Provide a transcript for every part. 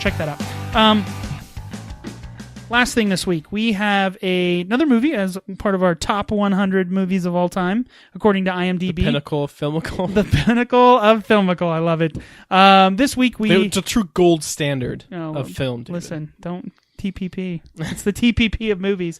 check that out. Last thing this week, we have another movie as part of our top 100 movies of all time, according to IMDb. The pinnacle of filmical. The pinnacle of filmical. I love it. This week It's a true gold standard of film. David. Listen, don't TPP. It's the TPP of movies.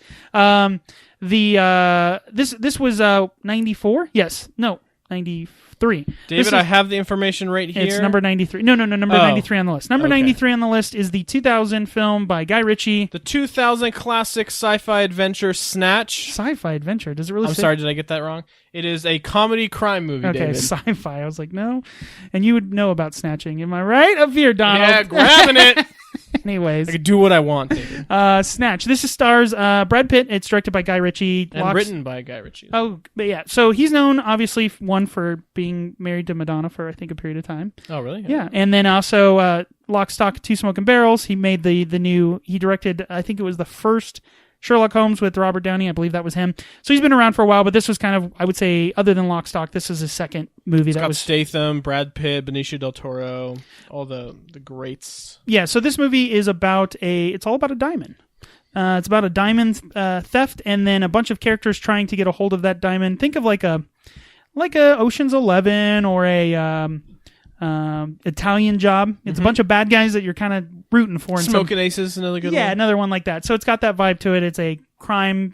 This was 94. Yes, no, 93. David, I have the information right here. It's number 93. No, number 93 on the list. Number 93 on the list is the 2000 film by Guy Ritchie. The 2000 classic sci-fi adventure Snatch. Sci-fi adventure? Does it really I'm sorry, did I get that wrong? It is a comedy crime movie, okay, David. Sci-fi. I was like, no. And you would know about Snatching. Am I right? Up here, Donald. Yeah, grabbing it. Anyways. I can do what I want, David. Snatch. This stars Brad Pitt. It's directed by Guy Ritchie. And written by Guy Ritchie. Oh, but yeah. So he's known, obviously, one for being married to Madonna for, I think, a period of time. Oh, really? Yeah. And then also Lock, Stock, Two Smoking Barrels. He made the new... He directed, I think it was the first Sherlock Holmes with Robert Downey. I believe that was him. So he's been around for a while, but this was kind of, I would say, other than Lock, Stock, this is his second movie. Scott Statham, Brad Pitt, Benicio del Toro, all the greats. Yeah, so this movie is about it's all about a diamond. It's about a diamond theft, and then a bunch of characters trying to get a hold of that diamond. Think of like a Ocean's 11 or a Italian Job. It's a bunch of bad guys that you're kind of rooting for. Smoking Aces, another good one. Yeah, another one like that. So it's got that vibe to it. It's a crime,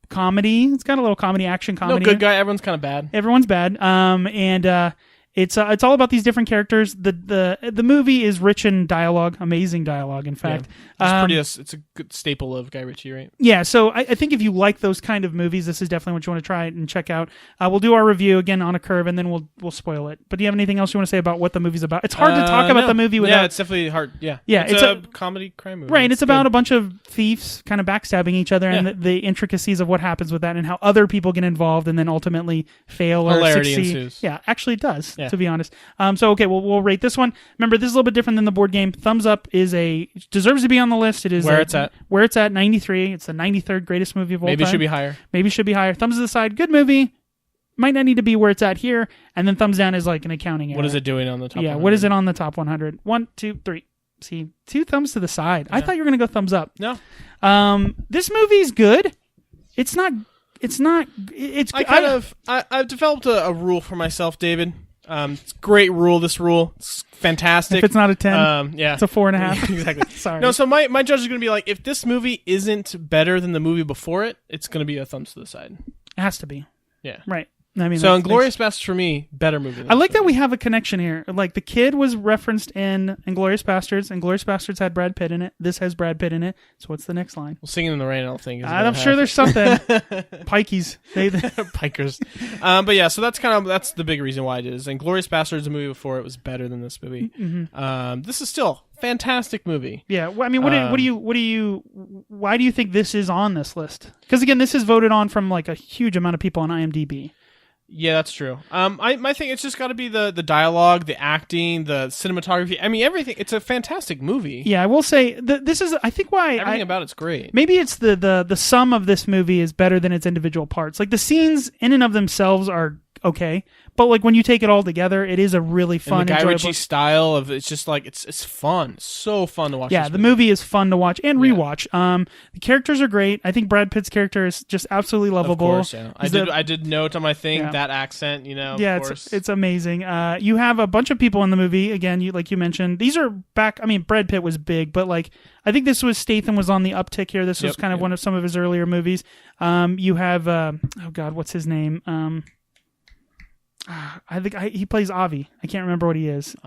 comedy. It's got a little action comedy. No good guy. Everyone's kind of bad. Everyone's bad. And it's all about these different characters. The movie is rich in dialogue, amazing dialogue. In fact, it's a good staple of Guy Ritchie, right? Yeah. So I think if you like those kind of movies, this is definitely what you want to try and check out. We'll do our review again on a curve, and then we'll spoil it. But do you have anything else you want to say about what the movie's about? It's hard to talk about the movie without. Yeah, it's definitely hard. Yeah. Yeah, it's a comedy crime movie. Right. It's about a bunch of thieves kind of backstabbing each other, and the intricacies of what happens with that, and how other people get involved, and then ultimately fail or hilarity succeed. Ensues. Yeah, actually it does. Yeah. To be honest. So okay, we'll rate this one. Remember, this is a little bit different than the board game. Thumbs up deserves to be on the list. It is where it's at 93. It's the 93rd greatest movie of all time. Maybe it should be higher. Maybe it should be higher. Thumbs to the side, good movie. Might not need to be where it's at here. And then thumbs down is like an accounting error. What is it doing on the top? Yeah, 100? What is it on the top 100? 1, 2, 3. See, 2 thumbs to the side. Yeah. I thought you were gonna go thumbs up. No. This movie's good. It's not. I've developed a rule for myself, David. It's a great rule. This rule, it's fantastic. If it's not a 10, yeah, it's a 4.5. Exactly. Sorry. No, so my judge is going to be like, if this movie isn't better than the movie before it, it's going to be a thumbs to the side. It has to be. Yeah. Right. I mean, so Inglourious Basterds for me, better movie. I like that we have a connection here. Like the kid was referenced in Inglourious Basterds. Inglourious Basterds had Brad Pitt in it. This has Brad Pitt in it. So what's the next line? Well, Singing in the Rain, I don't think. I'm sure there's something. Pikeys. Pikers. But yeah, so that's the big reason why it is. Inglourious Basterds, the movie before it, was better than this movie. Mm-hmm. This is still a fantastic movie. Yeah. Well, I mean, why do you think this is on this list? Because again, this is voted on from like a huge amount of people on IMDb. Yeah, that's true. My thing, it's just got to be the dialogue, the acting, the cinematography. I mean, everything. It's a fantastic movie. Yeah, I will say this is. I think why everything about it's great. Maybe it's the sum of this movie is better than its individual parts. Like the scenes in and of themselves are okay, but like when you take it all together, it is a really fun, and the Guy enjoyable Ritchie style of it's just like it's fun. It's so fun to watch. Yeah, the movie is fun to watch and rewatch. The characters are great. I think Brad Pitt's character is just absolutely lovable. Of course, yeah. I did note on my thing that accent. Yeah, it's amazing. You have a bunch of people in the movie. Again, you mentioned, these are back. I mean, Brad Pitt was big, but like I think Statham was on the uptick here. This was kind of one of some of his earlier movies. You have oh God, what's his name? I think he plays Avi. I can't remember what he is.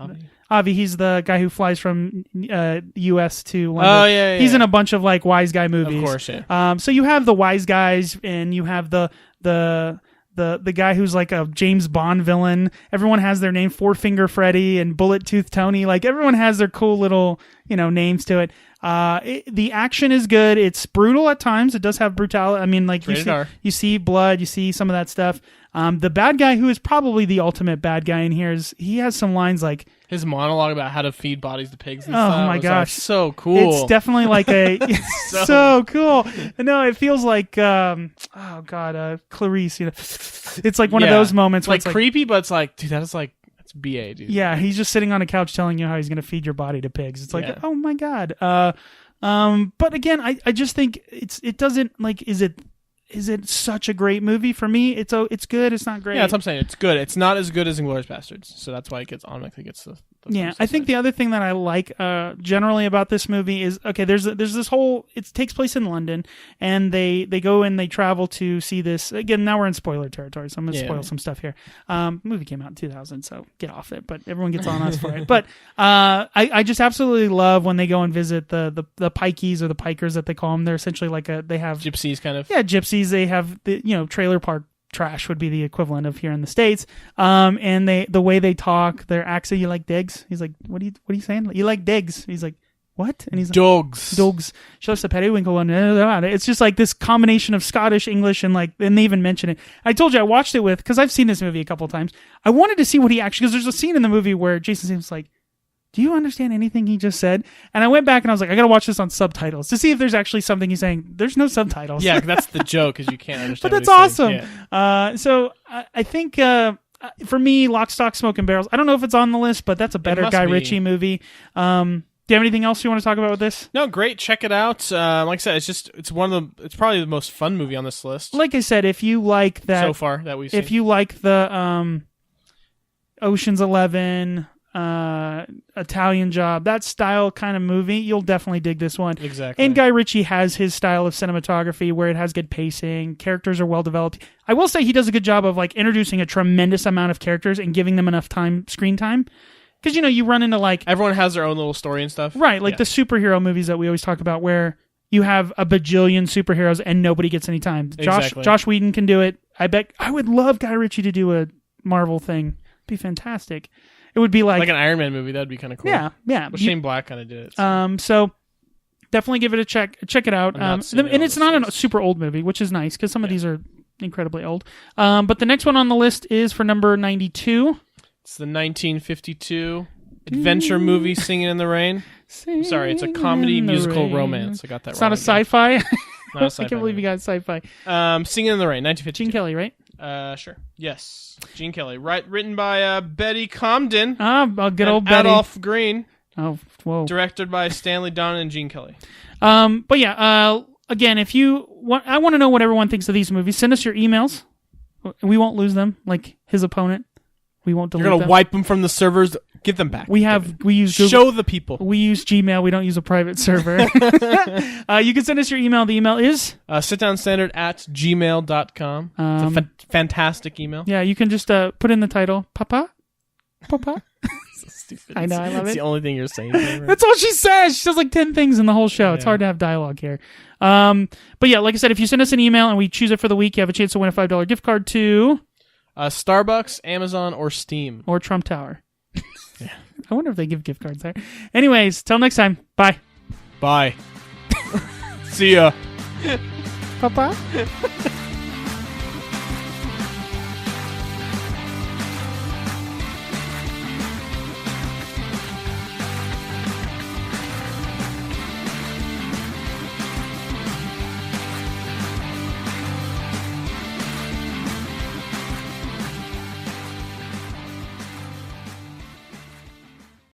Avi, he's the guy who flies from U.S. to London. Oh, yeah. He's in a bunch of like wise guy movies. Of course, yeah. So you have the wise guys, and you have the guy who's like a James Bond villain. Everyone has their name, Four Finger Freddy and Bullet Tooth Tony. Like everyone has their cool little names to it. The action is good. It's brutal at times. It does have brutality. I mean, like you see blood, you see some of that stuff. The bad guy, who is probably the ultimate bad guy in here, he has some lines like his monologue about how to feed bodies to pigs and stuff. Oh my gosh, so cool. It's definitely like so cool. No, it feels like Clarice. It's like one of those moments. It's like creepy, but it's like, dude, that's It's BA, dude. Yeah, he's just sitting on a couch telling you how he's going to feed your body to pigs. It's like, oh my God. But again, I just think it doesn't, like, is it such a great movie? For me, it's good. It's not great. Yeah, that's what I'm saying. It's good. It's not as good as Inglourious Basterds, so that's why it gets automatically gets the yeah, I think the other thing that I like generally about this movie is, okay, there's this whole, it takes place in London, and they go and they travel to see this. Again, now we're in spoiler territory, so I'm going to spoil some stuff here. Movie came out in 2000, so get off it, but everyone gets on us for it. But I just absolutely love when they go and visit the pikeys, or the pikers that they call them. They're essentially like they have... gypsies, kind of. Yeah, gypsies. They have the, trailer park trash would be the equivalent of here in the States. And the way they talk, their accent, you like digs? He's like, what are you saying? You like digs? He's like, what? And he's like, dogs. It's just like this combination of Scottish, English, and they even mention it. I told you I watched it because I've seen this movie a couple of times. I wanted to see what he actually, because there's a scene in the movie where Jason Statham like, do you understand anything he just said? And I went back and I was like, I got to watch this on subtitles to see if there's actually something he's saying. There's no subtitles. Yeah, that's the joke, because you can't understand. But that's awesome. Yeah. So I think for me, Lock, Stock, Smoke and Barrels, I don't know if it's on the list, but that's a better Guy Ritchie movie. Do you have anything else you want to talk about with this? No, great. Check it out. Like I said, it's probably the most fun movie on this list. Like I said, if you like that so far that we've seen. If you like the Ocean's 11, Italian Job, that style kind of movie, you'll definitely dig this one. Exactly. And Guy Ritchie has his style of cinematography where it has good pacing, characters are well developed. I will say he does a good job of introducing a tremendous amount of characters and giving them enough screen time. Because, you run into everyone has their own little story and stuff. Right, the superhero movies that we always talk about where you have a bajillion superheroes and nobody gets any time. Exactly. Josh Whedon can do it. I bet I would love Guy Ritchie to do a Marvel thing. It'd be fantastic. It would be like an Iron Man movie. That'd be kind of cool. Yeah. But Shane Black kind of did it. So definitely give it a check. Check it out. And it's not a super old movie, which is nice because some of these are incredibly old. But the next one on the list is for number 92. It's the 1952 adventure movie Singing in the Rain. Sorry, it's a comedy musical romance. I got that wrong. It's not a sci-fi? Not a sci-fi. I can't believe you got sci-fi. Singing in the Rain, 1952. Gene Kelly, right? Sure. Yes. Gene Kelly. Written by Betty Comden. Good old Betty. Adolph Green. Oh, whoa. Directed by Stanley Donen and Gene Kelly. But yeah, again, if you want, I want to know what everyone thinks of these movies. Send us your emails. We won't lose them, like his opponent. We won't delete them. You're going to wipe them from the servers. Give them back. We use Google. Show the people. We use Gmail. We don't use a private server. You can send us your email. The email is sitdownstandard@gmail.com. It's a fantastic email. Yeah, you can just put in the title, Papa. So stupid. I know, I love it. It's the only thing you're saying. That's all she says. She says 10 things in the whole show. It's hard to have dialogue here. But yeah, like I said, if you send us an email and we choose it for the week, you have a chance to win a $5 gift card to Starbucks, Amazon, or Steam. Or Trump Tower. Yeah. I wonder if they give gift cards there. Anyways, till next time. Bye. Bye. See ya. Papa.